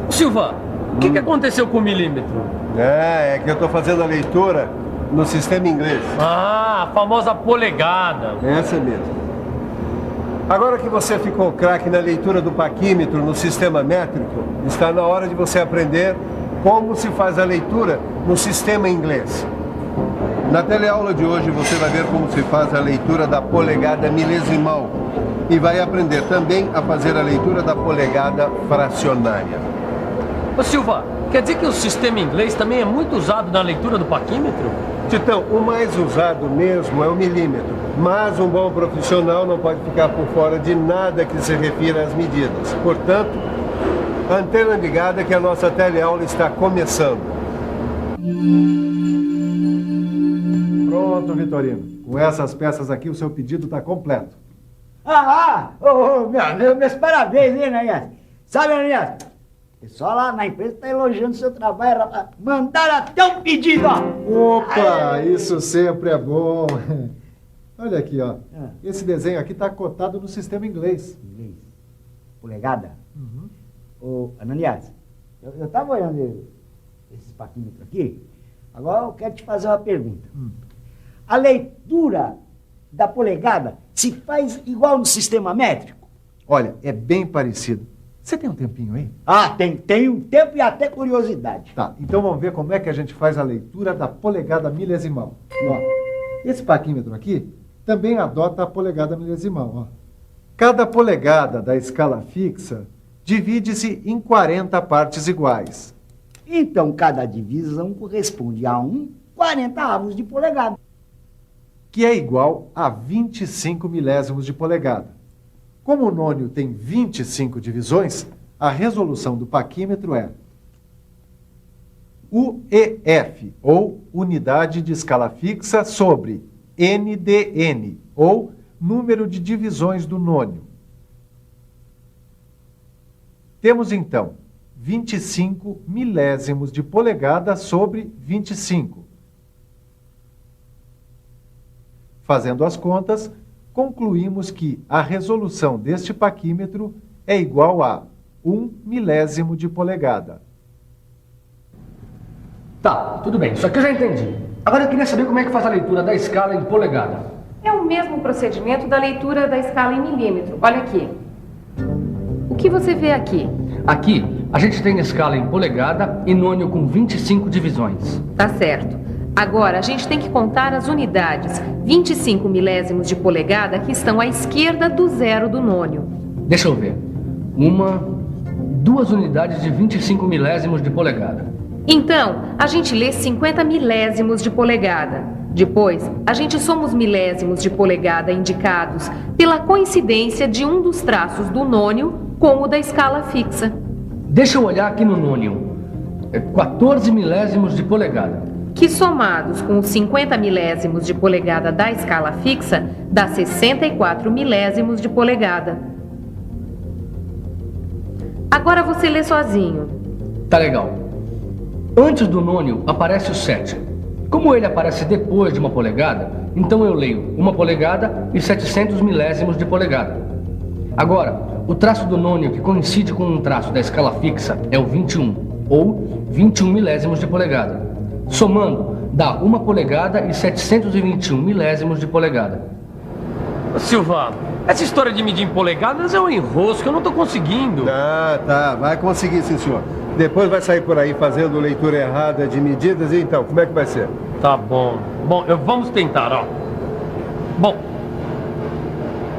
Silva, o que aconteceu com o milímetro? É que eu estou fazendo a leitura no sistema inglês. Ah, a famosa polegada. Essa mesmo. Agora que você ficou craque na leitura do paquímetro no sistema métrico, está na hora de você aprender como se faz a leitura no sistema inglês. Na teleaula de hoje você vai ver como se faz a leitura da polegada milesimal e vai aprender também a fazer a leitura da polegada fracionária. Ô Silva, quer dizer que o sistema inglês também é muito usado na leitura do paquímetro? Titão, o mais usado mesmo é o milímetro, mas um bom profissional não pode ficar por fora de nada que se refira às medidas. Portanto, antena ligada que a nossa teleaula está começando. Pronto, Vitorino. Com essas peças aqui, o seu pedido está completo. Meus parabéns, hein, Ananias? Sabe, Ananias? O pessoal lá na empresa está elogiando o seu trabalho, rapaz. Mandaram até um pedido, ó. Opa, isso sempre é bom. Olha aqui, ó. Esse desenho aqui está cotado no sistema inglês. Inglês. Polegada? Ô, Ananias, eu estava olhando esses paquímetros aqui. Agora eu quero te fazer uma pergunta. A leitura da polegada se faz igual no sistema métrico? Olha, é bem parecido. Você tem um tempinho aí? Tem um tempo e até curiosidade. Tá, então vamos ver como é que a gente faz a leitura da polegada milesimal. Ó, esse paquímetro aqui também adota a polegada milesimal. Ó. Cada polegada da escala fixa divide-se em 40 partes iguais. Então, cada divisão corresponde a 40 de polegada. Que é igual a 25 milésimos de polegada. Como o nônio tem 25 divisões, a resolução do paquímetro é UEF, ou unidade de escala fixa, sobre NDN, ou número de divisões do nônio. Temos, então, 25 milésimos de polegada sobre 25. Fazendo as contas, concluímos que a resolução deste paquímetro é igual a 1 milésimo de polegada. Tá, tudo bem, isso aqui eu já entendi. Agora eu queria saber como é que faz a leitura da escala em polegada. É o mesmo procedimento da leitura da escala em milímetro. Olha aqui. O que você vê aqui? Aqui, a gente tem escala em polegada e nônio com 25 divisões. Tá certo. Agora, a gente tem que contar as unidades, 25 milésimos de polegada, que estão à esquerda do zero do nônio. Deixa eu ver. 2 unidades de 25 milésimos de polegada. Então, a gente lê 50 milésimos de polegada. Depois, a gente soma os milésimos de polegada indicados pela coincidência de um dos traços do nônio com o da escala fixa. Deixa eu olhar aqui no nônio. 14 milésimos de polegada. Que somados com os 50 milésimos de polegada da escala fixa, dá 64 milésimos de polegada. Agora você lê sozinho. Tá legal. Antes do nônio aparece o 7. Como ele aparece depois de uma polegada, então eu leio 1 polegada e 700 milésimos de polegada. Agora, o traço do nônio que coincide com um traço da escala fixa é o 21, ou 21 milésimos de polegada. Somando, dá 1 polegada e 721 milésimos de polegada. Silva, essa história de medir em polegadas é um enrosco, eu não tô conseguindo. Tá, vai conseguir sim, senhor. Depois vai sair por aí fazendo leitura errada de medidas, e então, como é que vai ser? Tá bom. Bom, vamos tentar, ó. Bom,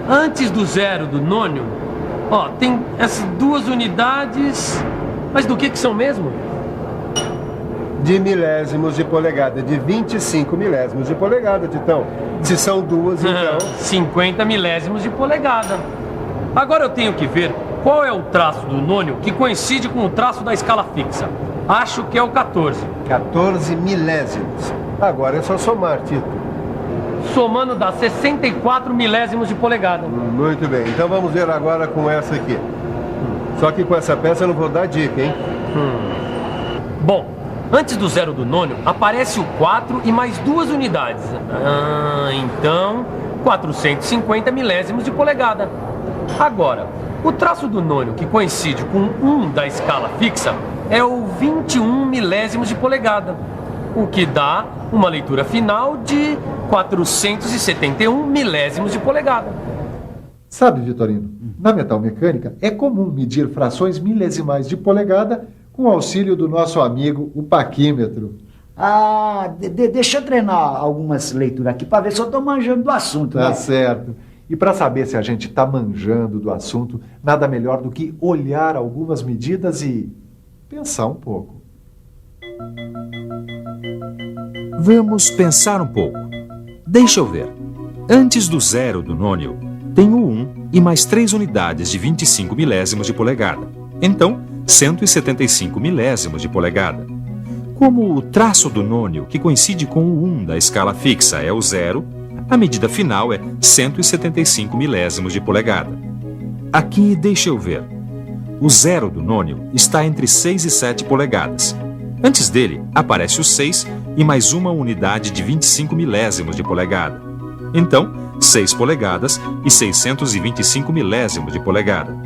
antes do zero do nônio, ó, tem essas 2 unidades, mas do que são mesmo? De milésimos de polegada, de 25 milésimos de polegada, Titão. Se são 2, então... 50 milésimos de polegada. Agora eu tenho que ver qual é o traço do nônio que coincide com o traço da escala fixa. Acho que é o 14. 14 milésimos. Agora é só somar, Tito. Somando dá 64 milésimos de polegada. Muito bem, então vamos ver agora com essa aqui. Só que com essa peça eu não vou dar dica, hein? Bom, antes do zero do nônio, aparece o 4 e mais 2 unidades. Então, 450 milésimos de polegada. Agora, O traço do nônio que coincide com 1 da escala fixa é o 21 milésimos de polegada, o que dá uma leitura final de 471 milésimos de polegada. Sabe, Vitorino, na metalmecânica é comum medir frações milesimais de polegada com o auxílio do nosso amigo, o paquímetro. Ah, deixa eu treinar algumas leituras aqui para ver se eu estou manjando do assunto. Tá né? certo. E para saber se a gente está manjando do assunto, nada melhor do que olhar algumas medidas e pensar um pouco. Vamos pensar um pouco. Deixa eu ver. Antes do zero do nônio, tem o 1 e mais 3 unidades de 25 milésimos de polegada. Então, 175 milésimos de polegada. Como o traço do nônio, que coincide com o 1 da escala fixa, é o zero, a medida final é 175 milésimos de polegada. Aqui, deixa eu ver. O zero do nônio está entre 6 e 7 polegadas. Antes dele, aparece o 6 e mais uma unidade de 25 milésimos de polegada. Então, 6 polegadas e 625 milésimos de polegada.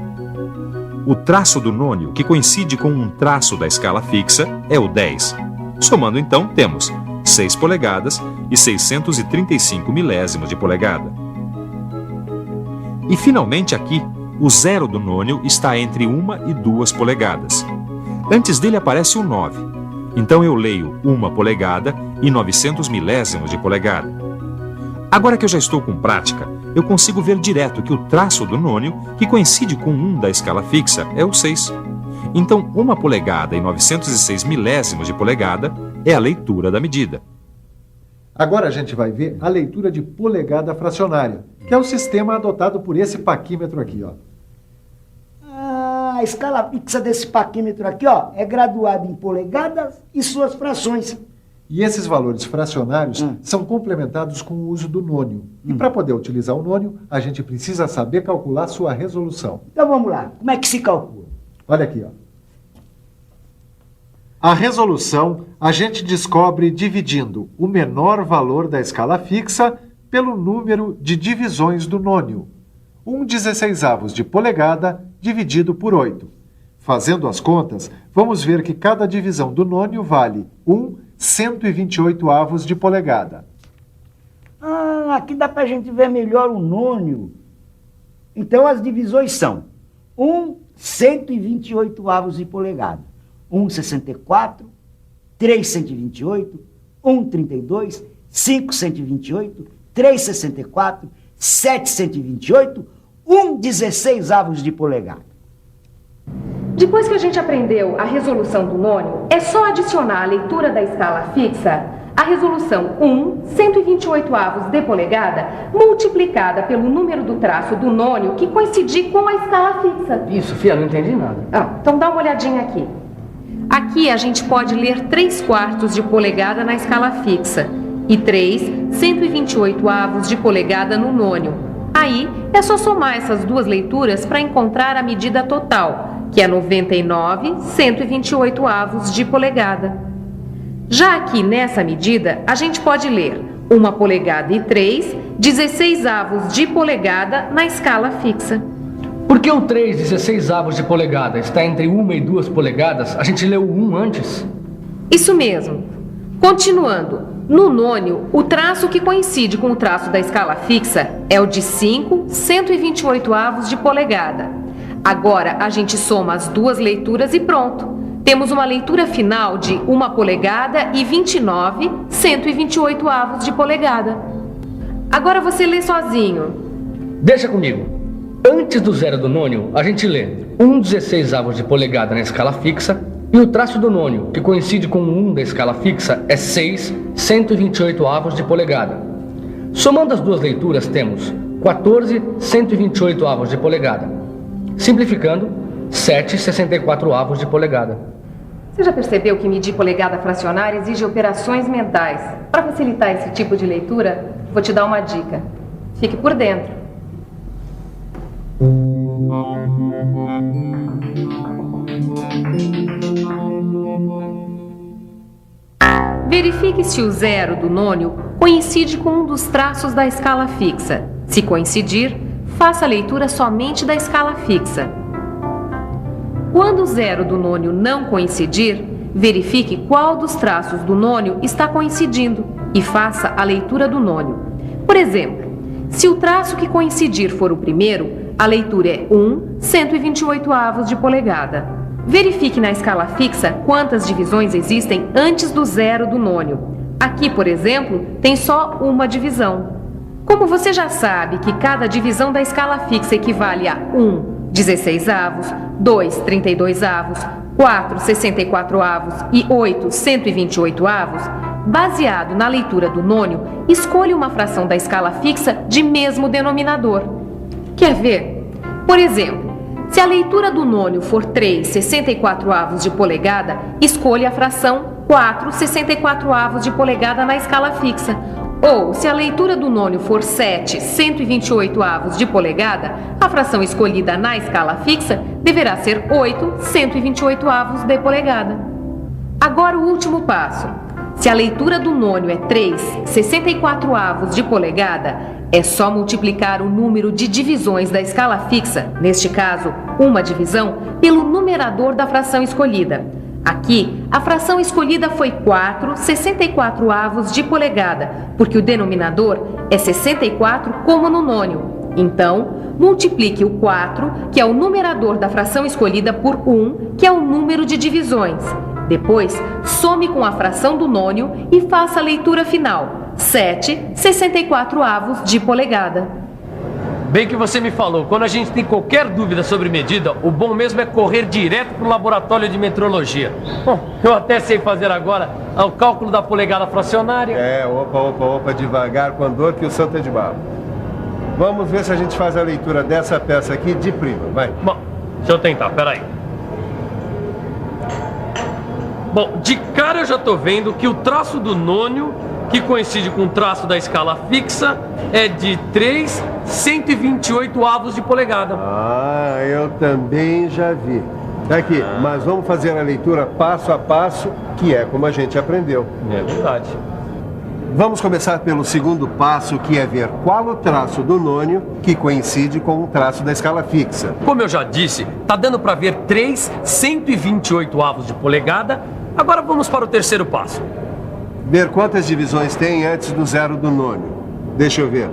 O traço do nônio, que coincide com um traço da escala fixa, é o 10. Somando então, temos 6 polegadas e 635 milésimos de polegada. E finalmente aqui, o zero do nônio está entre 1 e 2 polegadas. Antes dele aparece o 9. Então eu leio 1 polegada e 900 milésimos de polegada. Agora que eu já estou com prática, eu consigo ver direto que o traço do nônio, que coincide com 1 da escala fixa, é o 6. Então 1 polegada e 906 milésimos de polegada é a leitura da medida. Agora a gente vai ver a leitura de polegada fracionária, que é o sistema adotado por esse paquímetro aqui, ó. Ah, a escala fixa desse paquímetro aqui, ó, é graduada em polegadas e suas frações. E esses valores fracionários são complementados com o uso do nônio. E para poder utilizar o nônio, a gente precisa saber calcular sua resolução. Então vamos lá, como é que se calcula? Olha aqui, ó. A resolução a gente descobre dividindo o menor valor da escala fixa pelo número de divisões do nônio. 1/16 de polegada dividido por 8. Fazendo as contas, vamos ver que cada divisão do nônio vale 1/128 de polegada. Ah, aqui dá pra gente ver melhor o nônio. Então as divisões são 1/128 de polegada. 1/64, 3/128, 1/32, 5/128, 3/64, 7/128, 1/16 de polegada. Depois que a gente aprendeu a resolução do nônio, é só adicionar a leitura da escala fixa, a resolução 1/128 de polegada, multiplicada pelo número do traço do nônio que coincidir com a escala fixa. Isso, Fia, não entendi nada. Então dá uma olhadinha aqui. Aqui a gente pode ler 3/4 de polegada na escala fixa e 3/128 de polegada no nônio. Aí é só somar essas duas leituras para encontrar a medida total, que é 99/128 de polegada. Já aqui nessa medida, a gente pode ler 1 polegada e 3/16 de polegada na escala fixa. Por que o 3/16 de polegada está entre 1 e 2 polegadas? A gente leu o 1 antes? Isso mesmo. Continuando, no nônio, o traço que coincide com o traço da escala fixa é o de 5/128 de polegada. Agora a gente soma as duas leituras e pronto. Temos uma leitura final de 1 polegada e 29/128 de polegada. Agora você lê sozinho. Deixa comigo. Antes do zero do nônio, a gente lê 1/16 de polegada na escala fixa e o traço do nônio, que coincide com o 1 da escala fixa, é 6/128 de polegada. Somando as duas leituras, temos 14/128 de polegada. Simplificando, 7/64 de polegada. Você já percebeu que medir polegada fracionária exige operações mentais? Para facilitar esse tipo de leitura, vou te dar uma dica. Fique por dentro. Verifique se o zero do nônio coincide com um dos traços da escala fixa. Se coincidir, faça a leitura somente da escala fixa. Quando o zero do nônio não coincidir, verifique qual dos traços do nônio está coincidindo e faça a leitura do nônio. Por exemplo, se o traço que coincidir for o primeiro, a leitura é 1/128 de polegada. Verifique na escala fixa quantas divisões existem antes do zero do nônio. Aqui, por exemplo, tem só uma divisão. Como você já sabe que cada divisão da escala fixa equivale a 1, 16avos, 2, 32avos, 4, 64avos e 8, 128avos, baseado na leitura do nônio, escolha uma fração da escala fixa de mesmo denominador. Quer ver? Por exemplo, se a leitura do nônio for 3, 64avos de polegada, escolha a fração 4, 64avos de polegada na escala fixa. Ou, se a leitura do nônio for 7, 128avos de polegada, a fração escolhida na escala fixa deverá ser 8, 128avos de polegada. Agora o último passo. Se a leitura do nônio é 3, 64avos de polegada, é só multiplicar o número de divisões da escala fixa, neste caso, uma divisão, pelo numerador da fração escolhida. Aqui, a fração escolhida foi 4, 64avos de polegada, porque o denominador é 64 como no nônio. Então, multiplique o 4, que é o numerador da fração escolhida, por 1, que é o número de divisões. Depois, some com a fração do nônio e faça a leitura final, 7, 64avos de polegada. Bem que você me falou, quando a gente tem qualquer dúvida sobre medida, o bom mesmo é correr direto para o laboratório de metrologia. Bom, eu até sei fazer agora o cálculo da polegada fracionária. Opa, devagar com a dor que o santo é de barro. Vamos ver se a gente faz a leitura dessa peça aqui de prima, vai. Bom, deixa eu tentar, peraí. Bom, de cara eu já tô vendo que o traço do nônio, que coincide com o traço da escala fixa, é de 3, 128avos de polegada. Ah, eu também já vi. Daqui, mas vamos fazer a leitura passo a passo, que é como a gente aprendeu. É verdade. Vamos começar pelo segundo passo, que é ver qual o traço do nônio que coincide com o traço da escala fixa. Como eu já disse, tá dando para ver 3, 128avos de polegada. Agora vamos para o terceiro passo. Ver quantas divisões tem antes do zero do nônio. Deixa eu ver.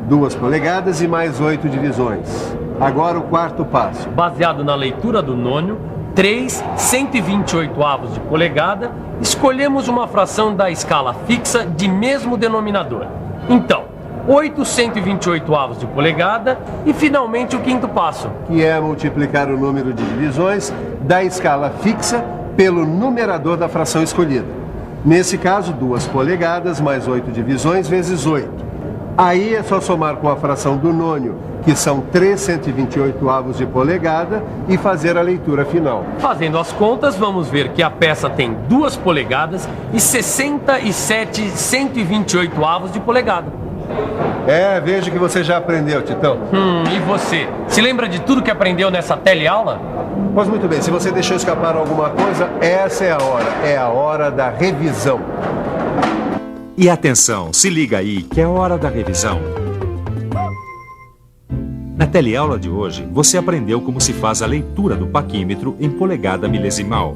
2 polegadas e mais 8 divisões. Agora o quarto passo. Baseado na leitura do nônio, 3, 128avos de polegada, escolhemos uma fração da escala fixa de mesmo denominador. Então, 8 128avos de polegada e finalmente o quinto passo, que é multiplicar o número de divisões da escala fixa pelo numerador da fração escolhida. Nesse caso, 2 polegadas mais 8 divisões vezes 8. Aí é só somar com a fração do nônio, que são 3 128avos de polegada, e fazer a leitura final. Fazendo as contas, vamos ver que a peça tem 2 polegadas e 67 128avos de polegada. Vejo que você já aprendeu, Titão. E você? Se lembra de tudo que aprendeu nessa teleaula? Pois muito bem, se você deixou escapar alguma coisa, essa é a hora da revisão. E atenção, se liga aí que é hora da revisão. Na teleaula de hoje, você aprendeu como se faz a leitura do paquímetro em polegada milesimal.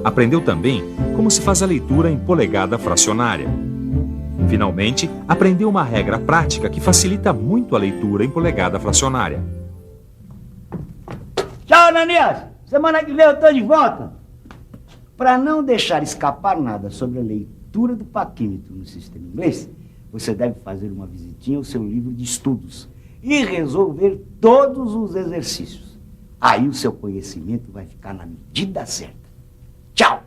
Aprendeu também como se faz a leitura em polegada fracionária. Finalmente, aprendeu uma regra prática que facilita muito a leitura em polegada fracionária. Tchau, Ananias! Semana que vem eu tô de volta. Para não deixar escapar nada sobre a leitura do paquímetro no sistema inglês, você deve fazer uma visitinha ao seu livro de estudos e resolver todos os exercícios. Aí o seu conhecimento vai ficar na medida certa. Tchau!